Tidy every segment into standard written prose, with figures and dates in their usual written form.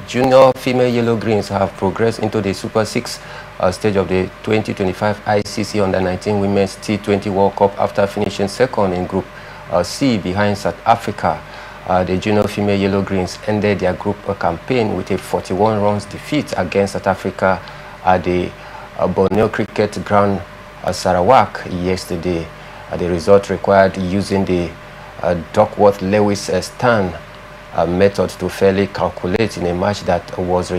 junior female Yellow Greens have progressed into the Super 6 stage of the 2025 ICC Under-19 Women's T20 World Cup after finishing second in Group C behind South Africa. The junior female Yellow Greens ended their group campaign with a 41 runs defeat against South Africa at the Borneo Cricket Ground Sarawak yesterday. The result required using the Duckworth-Lewis stand method to fairly calculate in a match that was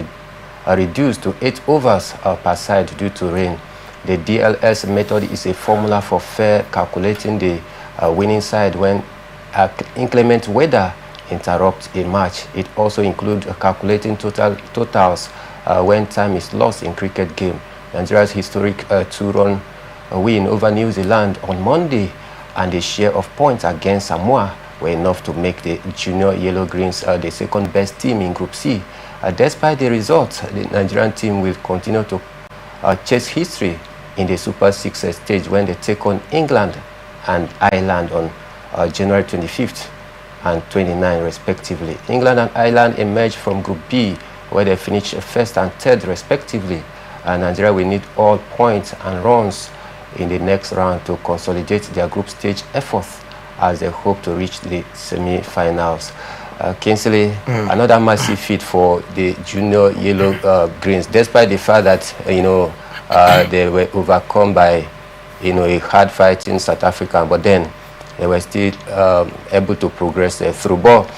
reduced to 8 overs per side due to rain. The DLS method is a formula for fair calculating the winning side when inclement weather interrupts a match. It also includes calculating totals when time is lost in cricket game. Nigeria's historic 2-run win over New Zealand on Monday and the share of points against Samoa were enough to make the junior Yellow Greens the second best team in Group C. Despite the results, the Nigerian team will continue to chase history in the Super 6 stage when they take on England and Ireland on January 25th and 29 respectively. England and Ireland emerged from Group B where they finished first and third respectively. Nigeria will need all points and runs in the next round to consolidate their group stage efforts as they hope to reach the semi-finals. Kingsley, another massive feat for the junior Yellow Greens, despite the fact that they were overcome by a hard fighting South Africa, but then they were still able to progress through. But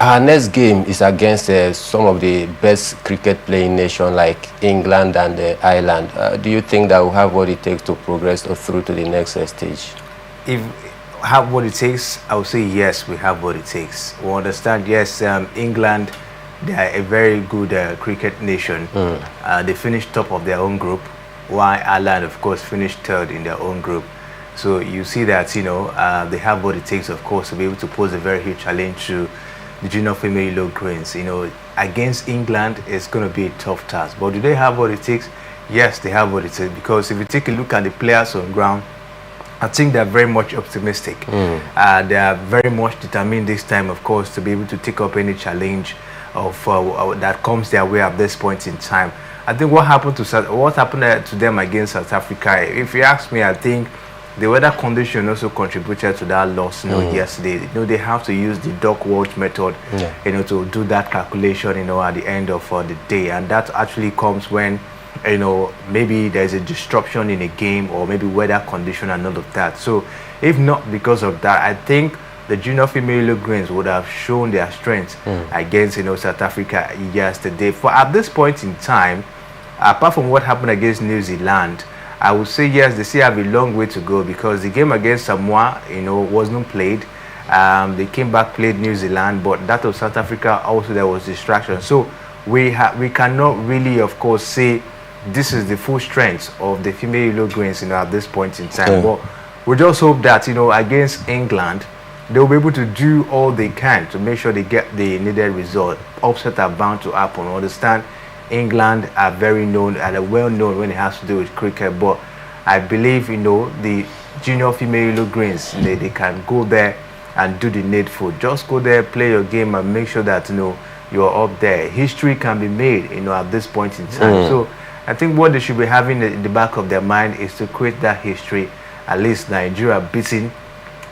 our next game is against some of the best cricket playing nations like England and Ireland. Do you think that we'll have what it takes to progress through to the next stage? If have what it takes, I would say yes, we have what it takes. We understand, yes, England, they are a very good cricket nation. They finished top of their own group, while Ireland, of course, finished third in their own group. So you see that, they have what it takes, of course, to be able to pose a very huge challenge to the junior female Yellow Greens. Against England, it's going to be a tough task. But do they have what it takes? Yes, they have what it takes. Because if you take a look at the players on ground, I think they're very much optimistic. They are very much determined this time, of course, to be able to take up any challenge of that comes their way at this point in time. I think what happened to them against South Africa, if you ask me, I think the weather condition also contributed to that loss. Yesterday, they have to use the Duckworth method, to do that calculation, at the end of the day, and that actually comes when maybe there's a disruption in a game or maybe weather condition and all of that. So if not because of that, I think the junior female Yellow Greens would have shown their strength against South Africa yesterday. For at this point in time, apart from what happened against New Zealand, I would say yes, they still have a long way to go because the game against Samoa wasn't played. They came back, played New Zealand, but that of South Africa also there was distraction. So we cannot really, of course, say this is the full strength of the female Yellow Greens at this point in time. But we just hope that against England they'll be able to do all they can to make sure they get the needed result. Upset are bound to happen. I understand England are very known and are well known when it has to do with cricket, but I believe the junior female Yellow Greens they can go there and do the needful. Just go there, play your game, and make sure that you're up there. History can be made at this point in time. So I think what they should be having in the back of their mind is to create that history. At least Nigeria beating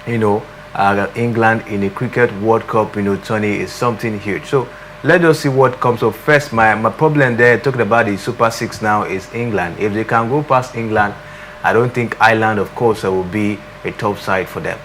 England in a cricket World Cup tourney is something huge. So let us see what comes up. First, my problem there, talking about the Super 6 now, is England. If they can go past England, I don't think Ireland, of course, will be a top side for them.